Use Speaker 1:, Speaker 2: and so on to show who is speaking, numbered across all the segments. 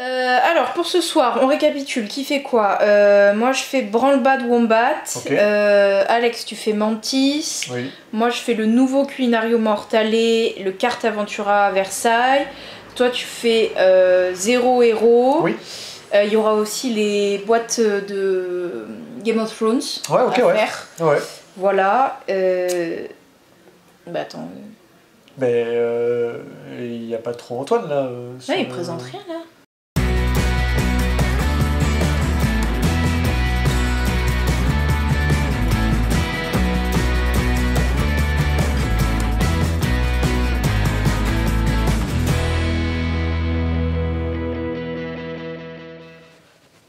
Speaker 1: Alors pour ce soir, on récapitule. Qui fait quoi? Moi je fais Branle-Bas de Wombat.
Speaker 2: Okay.
Speaker 1: Alex, tu fais Mantis.
Speaker 2: Oui.
Speaker 1: Moi je fais le nouveau Culinario Mortale, le Carte Aventura à Versailles. Toi tu fais Zéro Héros.
Speaker 2: Oui.
Speaker 1: Il y aura aussi les boîtes de Game of Thrones à faire.
Speaker 2: Ouais.
Speaker 1: Voilà. Bah attends.
Speaker 2: Mais il n'y a pas trop Antoine là.
Speaker 1: Non, il présente rien là.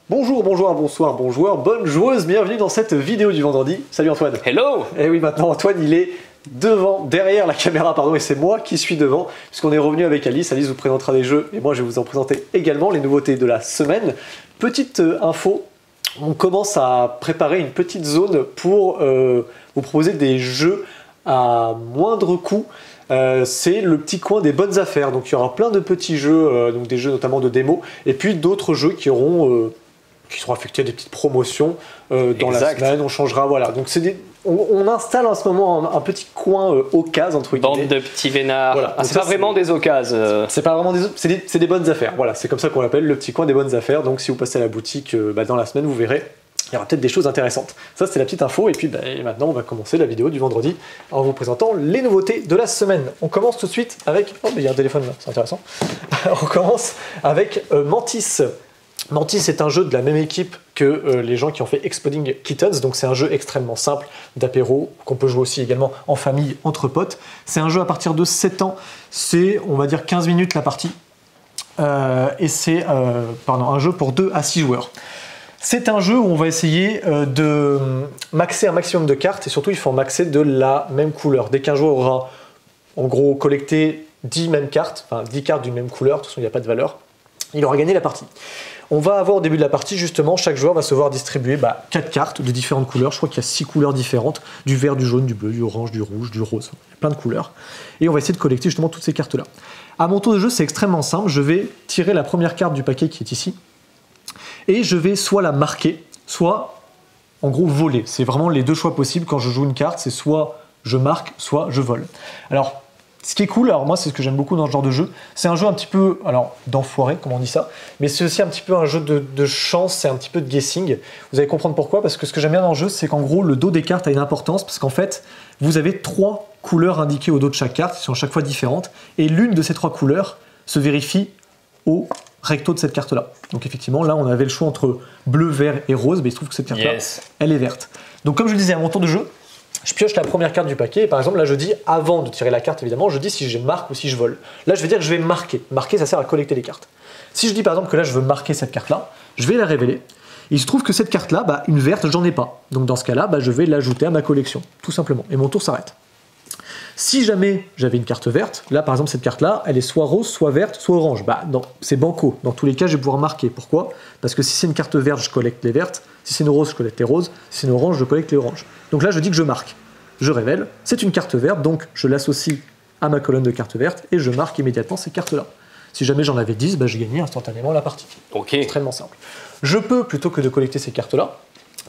Speaker 2: Bonjour, bonsoir, bon joueur, bonne joueuse, bienvenue dans cette vidéo du vendredi. Salut Antoine.
Speaker 3: Hello.
Speaker 2: Et oui, maintenant Antoine il est derrière la caméra, pardon, et c'est moi qui suis devant, puisqu'on est revenu avec Alice. Alice vous présentera des jeux, et moi je vais vous en présenter également les nouveautés de la semaine. Petite info, on commence à préparer une petite zone pour vous proposer des jeux à moindre coût. C'est le petit coin des bonnes affaires, donc il y aura plein de petits jeux, donc des jeux notamment de démo, et puis d'autres jeux qui seront affectés à des petites promotions dans la semaine. On changera, voilà. Donc on installe en ce moment un petit coin occasion entre guillemets.
Speaker 3: Bande de petits vénards.
Speaker 2: Voilà.
Speaker 3: Ah, c'est pas vraiment des occasions.
Speaker 2: C'est pas vraiment c'est des bonnes affaires. Voilà, c'est comme ça qu'on l'appelle, le petit coin des bonnes affaires. Donc si vous passez à la boutique dans la semaine, vous verrez, il y aura peut-être des choses intéressantes. Ça c'était la petite info. Et puis maintenant on va commencer la vidéo du vendredi en vous présentant les nouveautés de la semaine. On commence tout de suite avec... Oh mais il y a un téléphone là, c'est intéressant. On commence avec Mantis. Mantis est un jeu de la même équipe que les gens qui ont fait Exploding Kittens, donc c'est un jeu extrêmement simple d'apéro, qu'on peut jouer aussi également en famille, entre potes. C'est un jeu à partir de 7 ans, c'est on va dire 15 minutes la partie, et c'est un jeu pour 2 à 6 joueurs. C'est un jeu où on va essayer de maxer un maximum de cartes, et surtout il faut en maxer de la même couleur. Dès qu'un joueur aura en gros collecté 10 mêmes cartes, enfin 10 cartes d'une même couleur, de toute façon il n'y a pas de valeur, il aura gagné la partie. On va avoir au début de la partie, justement, chaque joueur va se voir distribuer 4 cartes de différentes couleurs. Je crois qu'il y a 6 couleurs différentes, du vert, du jaune, du bleu, du orange, du rouge, du rose. Il y a plein de couleurs. Et on va essayer de collecter justement toutes ces cartes-là. À mon tour de jeu, c'est extrêmement simple. Je vais tirer la première carte du paquet qui est ici. Et je vais soit la marquer, soit, en gros, voler. C'est vraiment les deux choix possibles quand je joue une carte. C'est soit je marque, soit je vole. Alors, ce qui est cool, alors moi c'est ce que j'aime beaucoup dans ce genre de jeu, c'est un jeu un petit peu, alors d'enfoiré, comment on dit ça, mais c'est aussi un petit peu un jeu de chance, c'est un petit peu de guessing. Vous allez comprendre pourquoi, parce que ce que j'aime bien dans le jeu, c'est qu'en gros le dos des cartes a une importance, parce qu'en fait, vous avez 3 couleurs indiquées au dos de chaque carte, qui sont chaque fois différentes, et l'une de ces 3 couleurs se vérifie au recto de cette carte-là. Donc effectivement, là on avait le choix entre bleu, vert et rose, mais il se trouve que cette carte-là, elle est verte. Donc comme je le disais, à mon tour de jeu, je pioche la première carte du paquet et par exemple là je dis, avant de tirer la carte évidemment, je dis si je marque ou si je vole. Là je vais dire que je vais marquer. Marquer ça sert à collecter les cartes. Si je dis par exemple que là je veux marquer cette carte là, je vais la révéler. Il se trouve que cette carte là, une verte j'en ai pas. Donc dans ce cas là, je vais l'ajouter à ma collection, tout simplement. Et mon tour s'arrête. Si jamais j'avais une carte verte, là par exemple cette carte là, elle est soit rose, soit verte, soit orange. Non, c'est banco. Dans tous les cas je vais pouvoir marquer. Pourquoi? Parce que si c'est une carte verte, je collecte les vertes. Si c'est une rose, je collecte les roses. Si c'est une orange, je collecte les oranges. Donc là je dis que je marque. Je révèle, c'est une carte verte, donc je l'associe à ma colonne de cartes vertes et je marque immédiatement ces cartes-là. Si jamais j'en avais 10, je gagnais instantanément la partie.
Speaker 3: Ok.
Speaker 2: Extrêmement simple. Je peux, plutôt que de collecter ces cartes-là,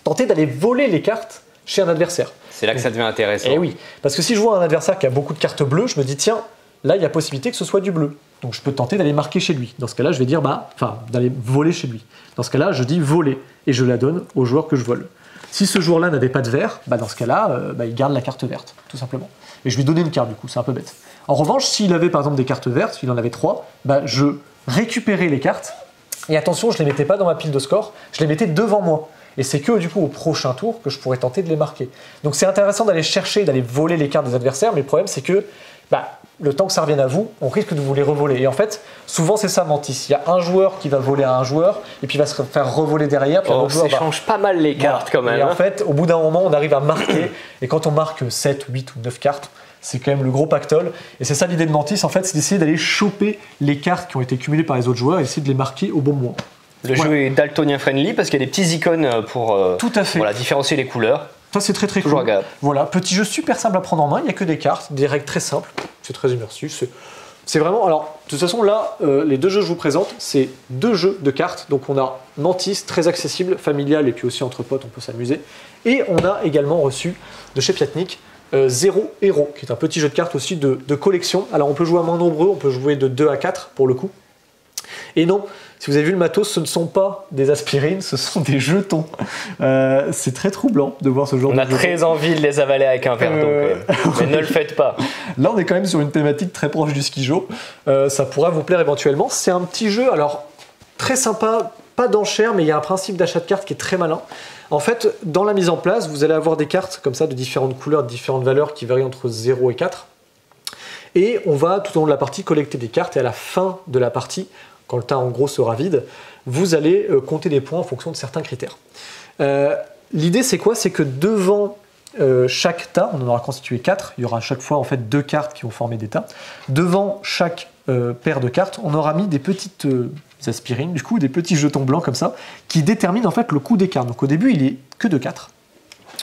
Speaker 2: tenter d'aller voler les cartes chez un adversaire.
Speaker 3: C'est là que ça devient intéressant.
Speaker 2: Eh oui, parce que si je vois un adversaire qui a beaucoup de cartes bleues, je me dis tiens, là il y a possibilité que ce soit du bleu. Donc je peux tenter d'aller marquer chez lui. Dans ce cas-là, je vais dire d'aller voler chez lui. Dans ce cas-là, je dis voler et je la donne au joueur que je vole. Si ce joueur-là n'avait pas de vert, dans ce cas-là, il garde la carte verte, tout simplement. Et je lui donnais une carte, du coup, c'est un peu bête. En revanche, s'il avait par exemple des cartes vertes, s'il en avait 3, je récupérais les cartes, et attention, je ne les mettais pas dans ma pile de score, je les mettais devant moi. Et c'est que du coup au prochain tour que je pourrais tenter de les marquer. Donc c'est intéressant d'aller chercher, d'aller voler les cartes des adversaires, mais le problème c'est que le temps que ça revienne à vous, on risque de vous les revoler. Et en fait, souvent c'est ça Mantis. Il y a un joueur qui va voler à un joueur, et puis il va se faire revoler derrière. Puis
Speaker 3: on s'échange pas mal les cartes quand même.
Speaker 2: Et en fait, au bout d'un moment, on arrive à marquer, et quand on marque 7, 8 ou 9 cartes, c'est quand même le gros pactole. Et c'est ça l'idée de Mantis, en fait, c'est d'essayer d'aller choper les cartes qui ont été cumulées par les autres joueurs et essayer de les marquer au bon moment.
Speaker 3: Le jeu est daltonien friendly parce qu'il y a des petits icônes pour différencier les couleurs.
Speaker 2: Ça c'est très
Speaker 3: Toujours
Speaker 2: cool. Voilà, petit jeu super simple à prendre en main, il n'y a que des cartes, des règles très simples, c'est très immersif, C'est vraiment, alors, de toute façon, là, les deux jeux que je vous présente, c'est deux jeux de cartes. Donc, on a Mantis, très accessible, familial, et puis aussi entre potes, on peut s'amuser. Et on a également reçu de chez Piatnik Zero Hero, qui est un petit jeu de cartes aussi de collection. Alors, on peut jouer à moins nombreux, on peut jouer de 2 à 4 pour le coup. Et non, si vous avez vu le matos, ce ne sont pas des aspirines, ce sont des jetons. C'est très troublant de voir ce genre de jetons.
Speaker 3: On a très envie de les avaler avec un verre d'eau, mais ne le faites pas.
Speaker 2: Là, on est quand même sur une thématique très proche du skijo. Ça pourrait vous plaire éventuellement. C'est un petit jeu, alors très sympa, pas d'enchère, mais il y a un principe d'achat de cartes qui est très malin. En fait, dans la mise en place, vous allez avoir des cartes comme ça de différentes couleurs, de différentes valeurs qui varient entre 0 et 4. Et on va tout au long de la partie collecter des cartes et à la fin de la partie, quand le tas en gros sera vide, vous allez compter des points en fonction de certains critères. L'idée c'est quoi? C'est que devant chaque tas, on en aura constitué 4, il y aura à chaque fois en fait 2 cartes qui vont former des tas. Devant chaque paire de cartes, on aura mis des petites aspirines, du coup des petits jetons blancs comme ça, qui déterminent en fait le coût des cartes. Donc au début il est que de 4,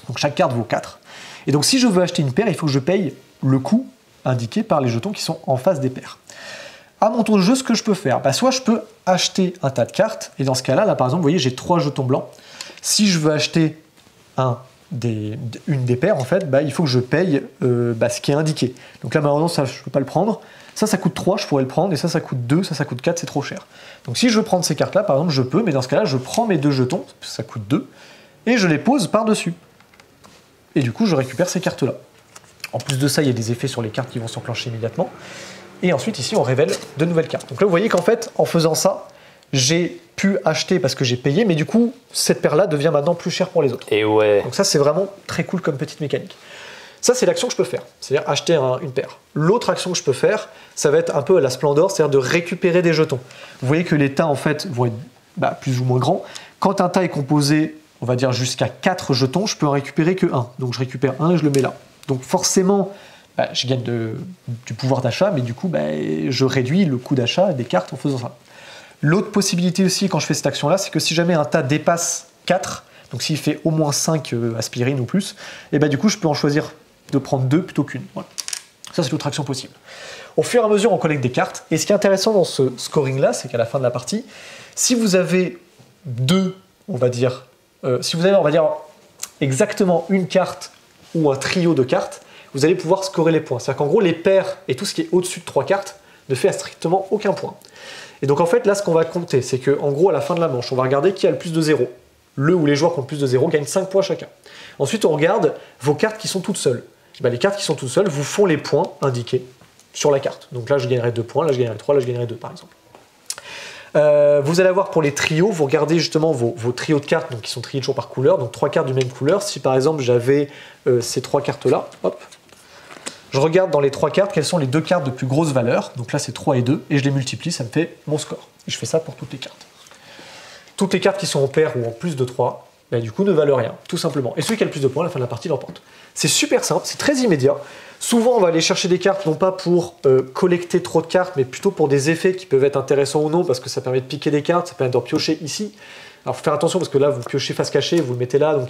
Speaker 2: donc chaque carte vaut 4. Et donc si je veux acheter une paire, il faut que je paye le coût indiqué par les jetons qui sont en face des paires. À mon tour de jeu, ce que je peux faire, soit je peux acheter un tas de cartes, et dans ce cas-là, là par exemple, vous voyez, j'ai 3 jetons blancs. Si je veux acheter une des paires, en fait, il faut que je paye ce qui est indiqué. Donc là, malheureusement, ça, je ne peux pas le prendre. Ça coûte 3, je pourrais le prendre, et ça coûte 2, ça coûte 4, c'est trop cher. Donc si je veux prendre ces cartes-là, par exemple, je peux, mais dans ce cas-là, je prends mes 2 jetons, ça coûte 2, et je les pose par-dessus. Et du coup, je récupère ces cartes-là. En plus de ça, il y a des effets sur les cartes qui vont s'enclencher immédiatement. Et ensuite, ici, on révèle de nouvelles cartes. Donc là, vous voyez qu'en fait, en faisant ça, j'ai pu acheter parce que j'ai payé, mais du coup, cette paire-là devient maintenant plus chère pour les autres.
Speaker 3: Et ouais.
Speaker 2: Donc ça, c'est vraiment très cool comme petite mécanique. Ça, c'est l'action que je peux faire, c'est-à-dire acheter une paire. L'autre action que je peux faire, ça va être un peu à la Splendor, c'est-à-dire de récupérer des jetons. Vous voyez que les tas, en fait, vont être plus ou moins grands. Quand un tas est composé, on va dire jusqu'à 4 jetons, je peux en récupérer que 1. Donc je récupère 1 et je le mets là. Donc forcément, je gagne du pouvoir d'achat, mais du coup, je réduis le coût d'achat des cartes en faisant ça. L'autre possibilité aussi, quand je fais cette action-là, c'est que si jamais un tas dépasse 4, donc s'il fait au moins 5 aspirines ou plus, et du coup, je peux en choisir de prendre 2 plutôt qu'une. Voilà. Ça, c'est l'autre action possible. Au fur et à mesure, on collecte des cartes. Et ce qui est intéressant dans ce scoring-là, c'est qu'à la fin de la partie, si vous avez on va dire exactement une carte ou un trio de cartes, vous allez pouvoir scorer les points. C'est-à-dire qu'en gros, les paires et tout ce qui est au-dessus de 3 cartes ne fait strictement aucun point. Et donc en fait, là, ce qu'on va compter, c'est qu'en gros, à la fin de la manche, on va regarder qui a le plus de 0. Le ou les joueurs qui ont le plus de 0 gagnent 5 points chacun. Ensuite, on regarde vos cartes qui sont toutes seules. Les cartes qui sont toutes seules vous font les points indiqués sur la carte. Donc là, je gagnerai 2 points, là, je gagnerai 3, là, je gagnerai 2, par exemple. Vous allez avoir pour les trios, vous regardez justement vos trios de cartes, donc qui sont triés toujours par couleur, donc 3 cartes du même couleur. Si par exemple j'avais ces 3 cartes-là, hop, je regarde dans les 3 cartes quelles sont les 2 cartes de plus grosse valeur, donc là c'est 3 et 2, et je les multiplie, ça me fait mon score. Et je fais ça pour toutes les cartes. Toutes les cartes qui sont en paire ou en plus de 3, du coup ne valent rien, tout simplement. Et celui qui a le plus de points à la fin de la partie l'emporte. C'est super simple, c'est très immédiat. Souvent, on va aller chercher des cartes, non pas pour collecter trop de cartes, mais plutôt pour des effets qui peuvent être intéressants ou non, parce que ça permet de piquer des cartes, ça permet d'en piocher ici. Alors, il faut faire attention, parce que là, vous piochez face cachée, vous le mettez là, donc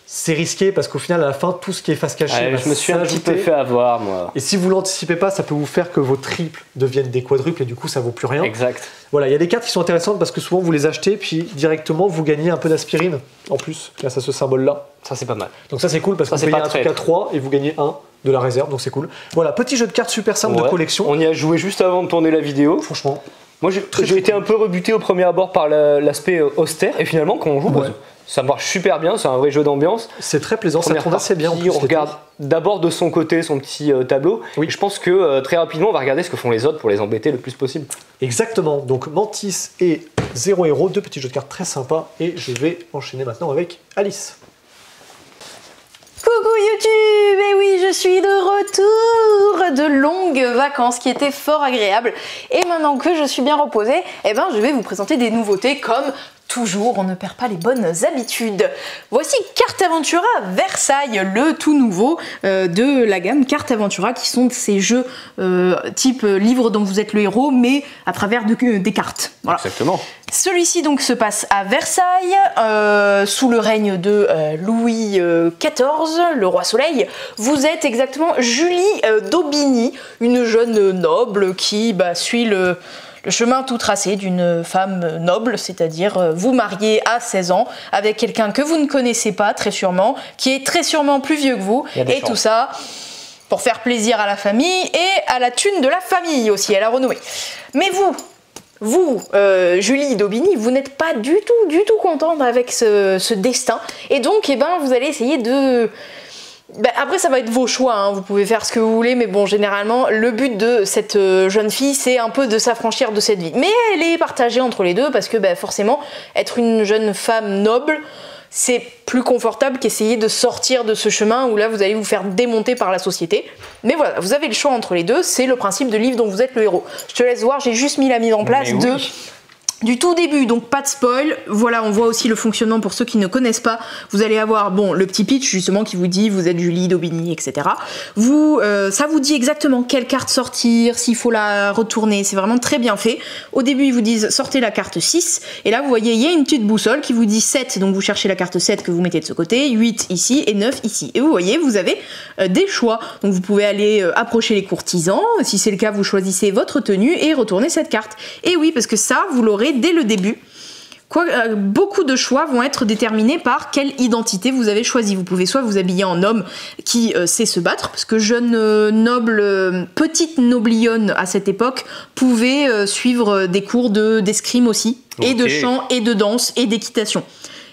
Speaker 2: c'est risqué, parce qu'au final, à la fin, tout ce qui est face cachée
Speaker 3: je me suis un petit peu fait avoir, moi.
Speaker 2: Et si vous l'anticipez pas, ça peut vous faire que vos triples deviennent des quadruples, et du coup, ça vaut plus rien.
Speaker 3: Exact.
Speaker 2: Voilà, il y a des cartes qui sont intéressantes, parce que souvent, vous les achetez, puis directement, vous gagnez un peu d'aspirine, en plus, grâce à ce symbole-là.
Speaker 3: Ça, c'est pas mal.
Speaker 2: Donc ça, c'est cool, parce que vous payez un truc à 3, et vous gagnez 1 de la réserve, donc c'est cool. Voilà, petit jeu de cartes super simple de collection.
Speaker 3: On y a joué juste avant de tourner la vidéo.
Speaker 2: Franchement.
Speaker 3: Moi, j'ai été un peu rebuté au premier abord par l'aspect austère, et finalement, quand on joue, ça marche super bien, c'est un vrai jeu d'ambiance.
Speaker 2: C'est très plaisant, ça tourne assez bien.
Speaker 3: On regarde d'abord de son côté son petit tableau. Oui. Et je pense que très rapidement, on va regarder ce que font les autres pour les embêter le plus possible.
Speaker 2: Exactement, donc Mantis et Zero Hero, 2 petits jeux de cartes très sympas, et je vais enchaîner maintenant avec Alice.
Speaker 1: Coucou YouTube! Et oui, je suis de retour de longues vacances qui étaient fort agréables. Et maintenant que je suis bien reposée, je vais vous présenter des nouveautés comme toujours, on ne perd pas les bonnes habitudes. Voici Carte Aventura Versailles, le tout nouveau de la gamme Carte Aventura, qui sont ces jeux type livre dont vous êtes le héros, mais à travers des cartes. Voilà.
Speaker 3: Exactement.
Speaker 1: Celui-ci donc se passe à Versailles, sous le règne de Louis XIV, le roi Soleil. Vous êtes exactement Julie d'Aubigny, une jeune noble qui suit le chemin tout tracé d'une femme noble, c'est-à-dire vous mariez à 16 ans avec quelqu'un que vous ne connaissez pas très sûrement, qui est très sûrement plus vieux que vous, et tout ça pour faire plaisir à la famille et à la thune de la famille aussi, à la renommée. Mais vous, Julie d'Aubigny, vous n'êtes pas du tout contente avec ce destin, et donc vous allez essayer de... après ça va être vos choix, hein. Vous pouvez faire ce que vous voulez, mais bon, généralement le but de cette jeune fille c'est un peu de s'affranchir de cette vie, mais elle est partagée entre les deux parce que forcément être une jeune femme noble c'est plus confortable qu'essayer de sortir de ce chemin où là vous allez vous faire démonter par la société. Mais voilà, vous avez le choix entre les deux, c'est le principe de livre dont vous êtes le héros. Je te laisse voir, j'ai juste mis la mise en place du tout début, donc pas de spoil. Voilà, on voit aussi le fonctionnement pour ceux qui ne connaissent pas. Vous allez avoir le petit pitch justement qui vous dit vous êtes Julie d'Aubigny, etc. Ça vous dit exactement quelle carte sortir, s'il faut la retourner, c'est vraiment très bien fait. Au début ils vous disent sortez la carte 6, et là vous voyez il y a une petite boussole qui vous dit 7, donc vous cherchez la carte 7 que vous mettez de ce côté, 8 ici et 9 ici. Et vous voyez, vous avez des choix, donc vous pouvez aller approcher les courtisans, si c'est le cas vous choisissez votre tenue et retournez cette carte. Et oui, parce que ça vous l'aurez dès le début. Beaucoup de choix vont être déterminés par quelle identité vous avez choisi. Vous pouvez soit vous habiller en homme qui sait se battre, parce que jeune noble, petite noblionne à cette époque, pouvait suivre des cours d'escrime aussi, et de chant, et de danse, et d'équitation.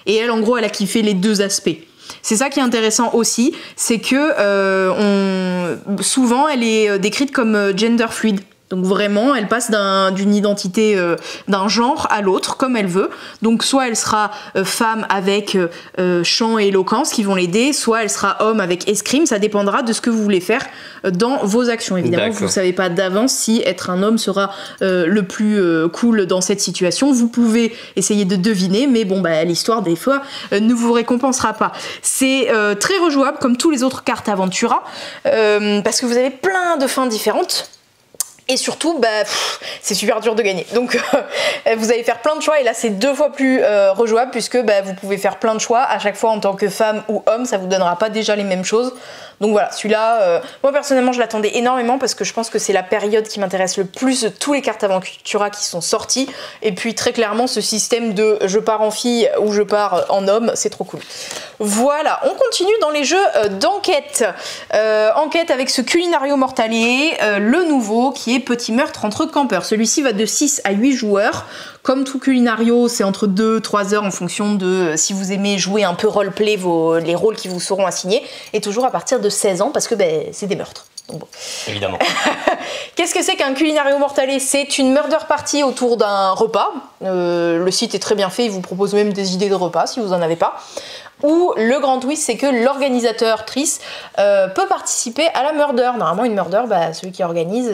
Speaker 1: Et elle, en gros, elle a kiffé les deux aspects. C'est ça qui est intéressant aussi, c'est que souvent elle est décrite comme gender fluide. Donc vraiment, elle passe d'une identité, d'un genre à l'autre, comme elle veut. Donc soit elle sera femme avec chant et éloquence qui vont l'aider, soit elle sera homme avec escrime, ça dépendra de ce que vous voulez faire dans vos actions. Évidemment, vous ne savez pas d'avance si être un homme sera le plus cool dans cette situation. Vous pouvez essayer de deviner, mais l'histoire des fois ne vous récompensera pas. C'est très rejouable comme tous les autres cartes Aventura, parce que vous avez plein de fins différentes. Et surtout, c'est super dur de gagner. Donc, vous allez faire plein de choix. Et là, c'est 2 fois plus rejouable puisque vous pouvez faire plein de choix. À chaque fois, en tant que femme ou homme, ça vous donnera pas déjà les mêmes choses. Donc voilà, celui-là, moi personnellement, je l'attendais énormément parce que je pense que c'est la période qui m'intéresse le plus de tous les cartes Aventura qui sont sorties. Et puis, très clairement, ce système de je pars en fille ou je pars en homme, c'est trop cool. Voilà, on continue dans les jeux d'enquête. Enquête avec ce Culinario Mortale, le nouveau qui est Petit meurtre entre campeurs. Celui-ci va de 6 à 8 joueurs. Comme tout Culinario, c'est entre 2-3 heures en fonction de si vous aimez jouer un peu roleplay, les rôles qui vous seront assignés. Et toujours à partir de 16 ans parce que c'est des meurtres. Donc bon.
Speaker 3: Évidemment.
Speaker 1: Qu'est-ce que c'est qu'un Culinario Mortale? C'est une murder party autour d'un repas. Le site est très bien fait, il vous propose même des idées de repas si vous n'en avez pas. Où le grand twist, c'est que l'organisateur Trice peut participer à la murder. Normalement, une murder, celui qui organise,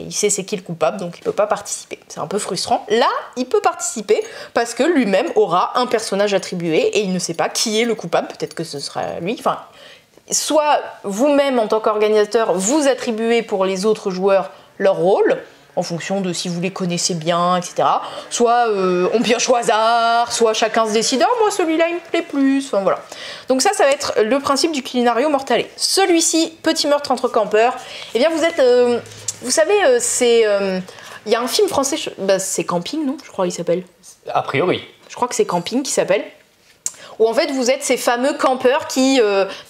Speaker 1: il sait c'est qui le coupable, donc il peut pas participer. C'est un peu frustrant. Là, il peut participer parce que lui-même aura un personnage attribué et il ne sait pas qui est le coupable. Peut-être que ce sera lui. Enfin, soit vous-même, en tant qu'organisateur, vous attribuez pour les autres joueurs leur rôle, en fonction de si vous les connaissez bien, etc. Soit on pioche au hasard, soit chacun se décide « Ah, moi celui-là il me plaît plus », enfin voilà. Donc ça va être le principe du Culinario Mortale. Celui-ci, Petit meurtre entre campeurs, eh bien vous êtes... vous savez, il y a un film français, c'est Camping, non? Je crois qu'il s'appelle.
Speaker 3: A priori.
Speaker 1: Je crois que c'est Camping qui s'appelle. Où en fait vous êtes ces fameux campeurs qui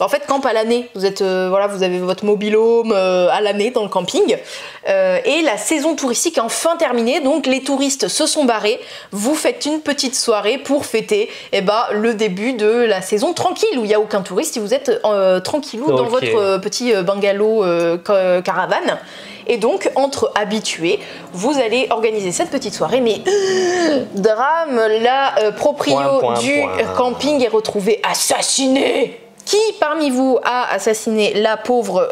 Speaker 1: en fait campent à l'année. Vous êtes vous avez votre mobil-home à l'année dans le camping et la saison touristique est enfin terminée, donc les touristes se sont barrés. Vous faites une petite soirée pour fêter le début de la saison tranquille où il n'y a aucun touriste et vous êtes tranquillou dans votre petit bungalow caravane. Et donc, entre habitués, vous allez organiser cette petite soirée, mais drame, la proprio du camping est retrouvée assassinée. Qui parmi vous a assassiné la pauvre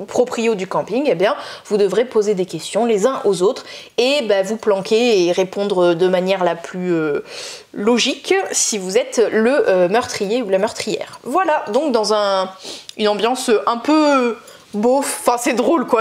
Speaker 1: proprios du camping, eh bien, vous devrez poser des questions les uns aux autres et vous planquer et répondre de manière la plus logique si vous êtes le meurtrier ou la meurtrière. Voilà, donc dans une ambiance un peu beauf, enfin c'est drôle quoi.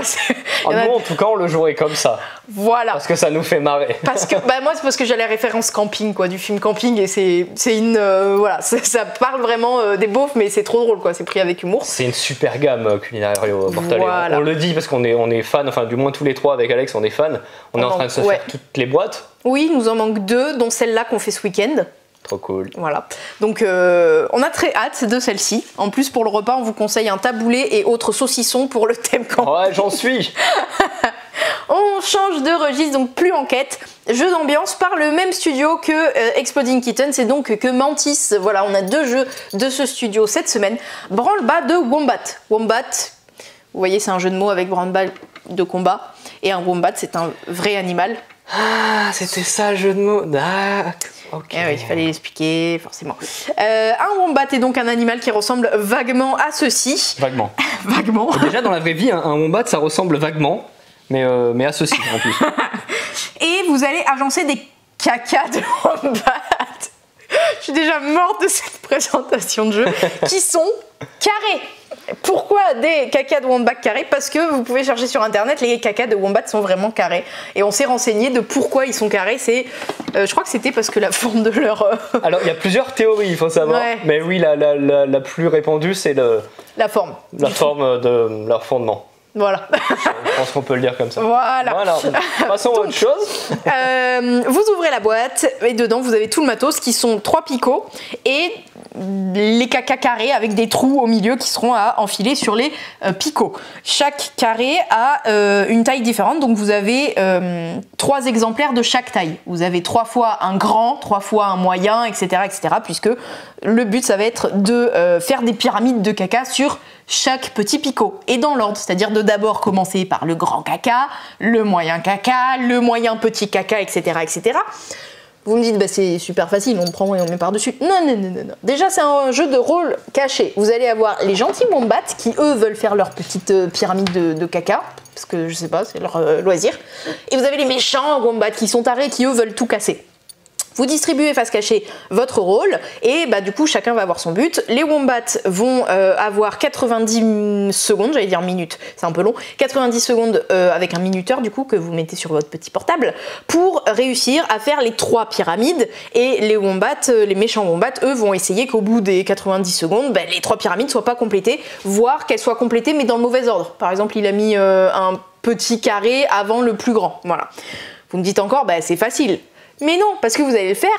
Speaker 3: Nous en tout cas on le jouerait comme ça.
Speaker 1: Voilà.
Speaker 3: Parce que ça nous fait marrer.
Speaker 1: Parce que moi c'est parce que j'ai la référence camping quoi, du film Camping et c'est une voilà, ça parle vraiment des beaufs mais c'est trop drôle quoi, c'est pris avec humour.
Speaker 3: C'est une super gamme Culinario Mortale.
Speaker 1: Voilà.
Speaker 3: On le dit parce qu'on est fans, enfin du moins tous les trois avec Alex on est fans. On est en train de se faire toutes les boîtes.
Speaker 1: Oui, il nous en manque 2 dont celle-là qu'on fait ce week-end.
Speaker 3: Trop cool.
Speaker 1: Voilà. Donc on a très hâte de celle-ci. En plus pour le repas, on vous conseille un taboulé et autres saucissons pour le thème camping.
Speaker 3: Ouais, j'en suis.
Speaker 1: On change de registre, donc plus enquête. Jeu d'ambiance par le même studio que Exploding Kittens et donc que Mantis. Voilà, on a 2 jeux de ce studio cette semaine. Branle-bas de Wombat. Wombat, vous voyez, c'est un jeu de mots avec branle-bas de combat. Et un wombat, c'est un vrai animal.
Speaker 3: Ah, c'était ça, jeu de mots. D'accord.
Speaker 1: Okay. Eh oui, il fallait l'expliquer, forcément. Un wombat est donc un animal qui ressemble vaguement à ceci.
Speaker 3: Vaguement.
Speaker 1: Vaguement.
Speaker 3: Et déjà, dans la vraie vie, un wombat, ça ressemble vaguement, mais à ceci, en plus.
Speaker 1: Et vous allez agencer des cacas de wombat. Je suis déjà morte de cette présentation de jeu. Qui sont carrés. Pourquoi des cacas de wombat carrés? Parce que vous pouvez chercher sur internet, les cacas de wombat sont vraiment carrés. Et on s'est renseigné de pourquoi ils sont carrés. Je crois que c'était parce que la forme de leur...
Speaker 3: Alors il y a plusieurs théories, il faut savoir. Ouais. Mais oui, la plus répandue, c'est
Speaker 1: la forme.
Speaker 3: La forme de leur fondement.
Speaker 1: Voilà.
Speaker 3: Je pense qu'on peut le dire comme ça.
Speaker 1: Voilà.
Speaker 3: Passons à autre chose.
Speaker 1: Vous ouvrez la boîte et dedans vous avez tout le matos qui sont 3 picots et les cacas carrés avec des trous au milieu qui seront à enfiler sur les picots. Chaque carré a une taille différente, donc vous avez 3 exemplaires de chaque taille. Vous avez 3 fois un grand, 3 fois un moyen, etc. puisque le but ça va être de faire des pyramides de caca sur chaque petit picot et dans l'ordre, c'est-à-dire de d'abord commencer par le grand caca, le moyen petit caca, etc. Vous me dites, c'est super facile, on prend et on met par-dessus. Non. Déjà, c'est un jeu de rôle caché. Vous allez avoir les gentils wombats qui, eux, veulent faire leur petite pyramide de caca, parce que, je sais pas, c'est leur loisir. Et vous avez les méchants wombats qui sont tarés, qui, eux, veulent tout casser. Vous distribuez face cachée votre rôle et du coup chacun va avoir son but. Les wombats vont avoir 90 secondes, j'allais dire minutes, c'est un peu long, 90 secondes avec un minuteur du coup que vous mettez sur votre petit portable pour réussir à faire les 3 pyramides et les wombats, les méchants wombats, eux vont essayer qu'au bout des 90 secondes, les 3 pyramides soient pas complétées, voire qu'elles soient complétées mais dans le mauvais ordre. Par exemple, il a mis un petit carré avant le plus grand, voilà. Vous me dites encore, c'est facile. Mais non, parce que vous allez le faire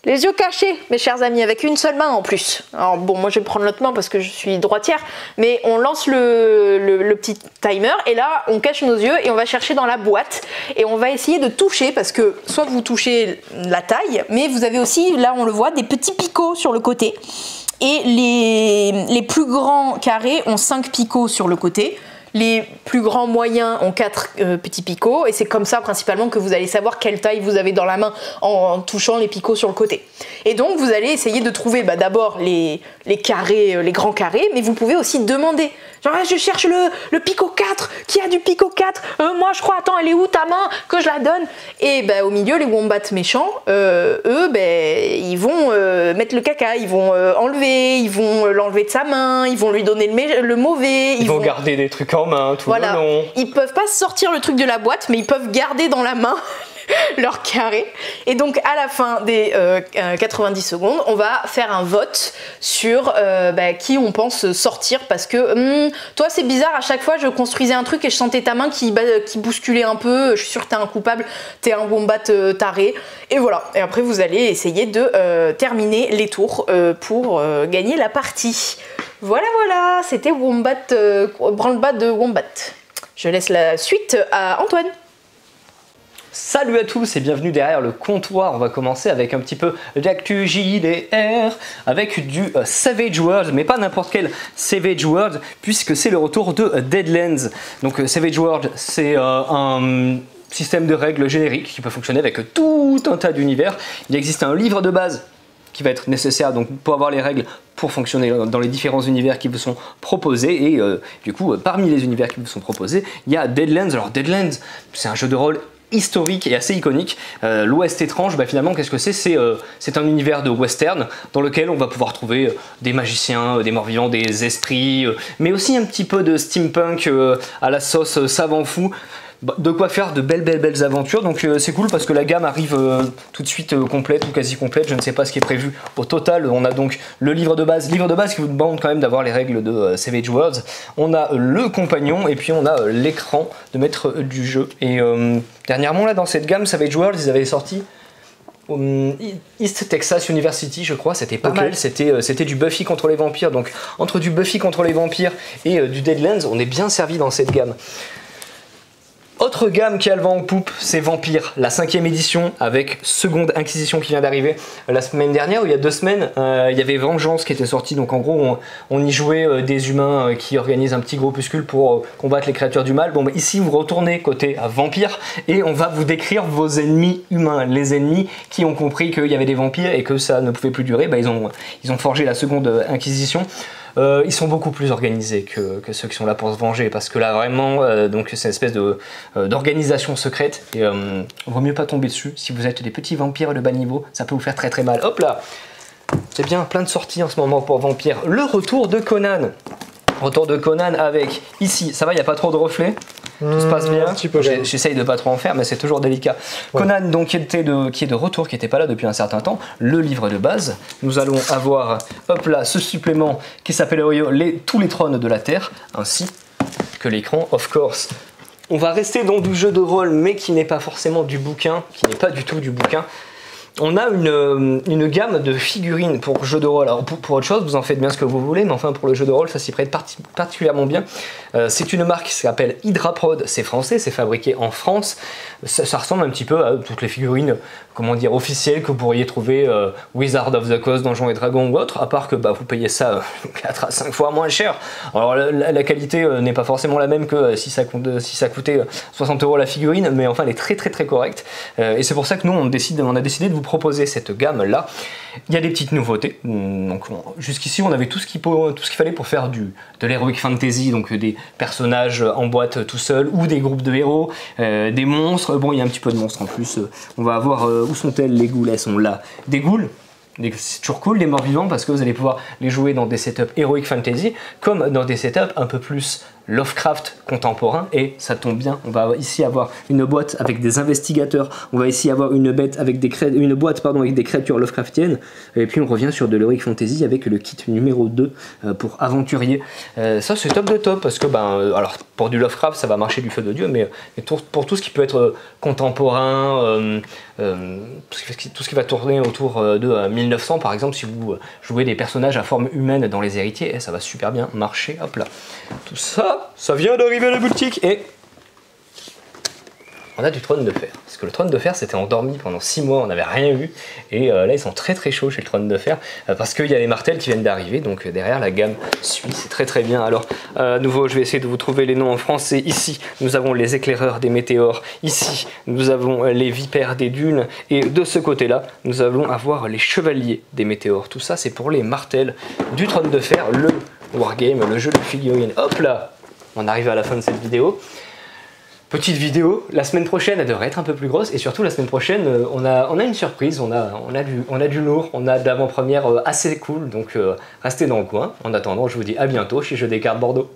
Speaker 1: les yeux cachés, mes chers amis, avec une seule main en plus. Alors bon, moi je vais prendre l'autre main parce que je suis droitière, mais on lance le petit timer et là on cache nos yeux et on va chercher dans la boîte et on va essayer de toucher parce que soit vous touchez la taille, mais vous avez aussi, là on le voit, des petits picots sur le côté. Et les plus grands carrés ont 5 picots sur le côté. Les plus grands moyens ont 4 petits picots et c'est comme ça principalement que vous allez savoir quelle taille vous avez dans la main en touchant les picots sur le côté. Et donc vous allez essayer de trouver d'abord les carrés, les grands carrés, mais vous pouvez aussi demander. Genre je cherche le picot 4, qui a du picot 4 moi je crois, attends elle est où ta main, que je la donne. Et au milieu les wombats méchants, eux ils vont mettre le caca, ils vont enlever, ils vont l'enlever de sa main, ils vont lui donner le mauvais.
Speaker 3: Ils vont garder des trucs en main tout le long.
Speaker 1: Ils peuvent pas sortir le truc de la boîte, mais ils peuvent garder dans la main leur carré. Et donc à la fin des 90 secondes, on va faire un vote sur qui on pense sortir parce que toi c'est bizarre, à chaque fois je construisais un truc et je sentais ta main qui bousculait un peu, je suis sûre que t'es un coupable, t'es un wombat taré. Et voilà, et après vous allez essayer de terminer les tours pour gagner la partie. Voilà, c'était Wombat, branle-bas de Wombat. Je laisse la suite à Antoine.
Speaker 3: Salut à tous et bienvenue derrière le comptoir. On va commencer avec un petit peu d'actu JDR avec du Savage Worlds, mais pas n'importe quel Savage Worlds puisque c'est le retour de Deadlands. Donc Savage Worlds, c'est un système de règles génériques qui peut fonctionner avec tout un tas d'univers. Il existe un livre de base qui va être nécessaire donc, pour avoir les règles pour fonctionner dans les différents univers qui vous sont proposés. Et du coup, parmi les univers qui vous sont proposés, il y a Deadlands. Alors Deadlands, c'est un jeu de rôle historique et assez iconique. L'Ouest étrange, finalement, qu'est-ce que c'est? C'est un univers de western dans lequel on va pouvoir trouver des magiciens, des morts-vivants, des esprits, mais aussi un petit peu de steampunk à la sauce savant fou. De quoi faire de belles aventures, donc c'est cool parce que la gamme arrive tout de suite complète ou quasi complète. Je ne sais pas ce qui est prévu au total. On a donc le livre de base qui vous demande quand même d'avoir les règles de Savage Worlds. On a le compagnon et puis on a l'écran de maître du jeu. Et dernièrement là dans cette gamme Savage Worlds, ils avaient sorti East Texas University, je crois, c'était pas mal, c'était du Buffy contre les vampires, donc entre du Buffy contre les vampires et du Deadlands, on est bien servi dans cette gamme. Autre gamme qui a le vent en poupe, c'est Vampire, la 5e édition avec Seconde Inquisition qui vient d'arriver la semaine dernière, ou il y a 2 semaines, il y avait Vengeance qui était sorti, donc en gros on y jouait des humains qui organisent un petit groupuscule pour combattre les créatures du mal. Bon, ici vous retournez côté Vampire et on va vous décrire vos ennemis humains, les ennemis qui ont compris qu'il y avait des vampires et que ça ne pouvait plus durer, ils ont forgé la Seconde Inquisition. Ils sont beaucoup plus organisés que ceux qui sont là pour se venger, parce que là vraiment donc c'est une espèce d'organisation secrète et vaut mieux pas tomber dessus. Si vous êtes des petits vampires de bas niveau, ça peut vous faire très mal. Hop là, c'est bien, plein de sorties en ce moment pour Vampire. Le retour de Conan. Retour de Conan avec, ici, ça va, il n'y a pas trop de reflets, tout se passe bien, j'essaye de pas trop en faire, mais c'est toujours délicat. Ouais. Conan, donc, qui est de retour, qui n'était pas là depuis un certain temps, le livre de base. Nous allons avoir, hop là, ce supplément qui s'appelle tous les trônes de la Terre, ainsi que l'écran, of course. On va rester dans du jeu de rôle, mais qui n'est pas forcément du bouquin, qui n'est pas du tout du bouquin. On a une gamme de figurines pour jeu de rôle. Alors pour autre chose, vous en faites bien ce que vous voulez, mais enfin pour le jeu de rôle, ça s'y prête particulièrement bien. C'est une marque qui s'appelle Hydraprod, c'est français, c'est fabriqué en France. Ça ressemble un petit peu à toutes les figurines, comment dire, officielles que vous pourriez trouver Wizard of the Coast, Donjons et Dragons ou autre, à part que vous payez ça 4 à 5 fois moins cher. Alors la qualité n'est pas forcément la même que si ça coûtait 60 € la figurine, mais enfin elle est très correcte. Et c'est pour ça que nous on a décidé de vous proposer cette gamme là. Il y a des petites nouveautés. Donc jusqu'ici on avait tout ce qu'il fallait pour faire de l'heroic fantasy, donc des personnages en boîte tout seuls ou des groupes de héros, des monstres. Bon, il y a un petit peu de monstres en plus. On va avoir où sont-elles les ghouls? Elles sont là. Des ghouls. C'est toujours cool les morts vivants parce que vous allez pouvoir les jouer dans des setups heroic fantasy comme dans des setups un peu plus Lovecraft contemporain. Et ça tombe bien, on va ici avoir une boîte avec des investigateurs, on va ici avoir une boîte avec des créatures Lovecraftiennes, et puis on revient sur de l'heroic fantasy avec le kit numéro 2 pour aventurier. Ça c'est top de top parce que alors pour du Lovecraft ça va marcher du feu de Dieu, mais pour tout ce qui peut être contemporain, tout ce qui va tourner autour de 1900 par exemple, si vous jouez des personnages à forme humaine dans les héritiers, ça va super bien marcher. Hop là, tout ça vient d'arriver à la boutique et on a du trône de fer. Parce que le trône de fer s'était endormi pendant 6 mois, on n'avait rien eu. Et là ils sont très chauds chez le trône de fer parce qu'il y a les martels qui viennent d'arriver. Donc derrière la gamme suit, c'est très bien. Alors à nouveau je vais essayer de vous trouver les noms en français. Ici nous avons les éclaireurs des météores. Ici nous avons les vipères des dunes. Et de ce côté là nous allons avoir les chevaliers des météores. Tout ça c'est pour les martels du trône de fer, le wargame, le jeu de figurines. Hop là, on arrive à la fin de cette vidéo. Petite vidéo, la semaine prochaine elle devrait être un peu plus grosse et surtout la semaine prochaine on a une surprise, on a du lourd, on a d'avant-première assez cool, donc restez dans le coin. En attendant je vous dis à bientôt chez Jeux des Cartes Bordeaux.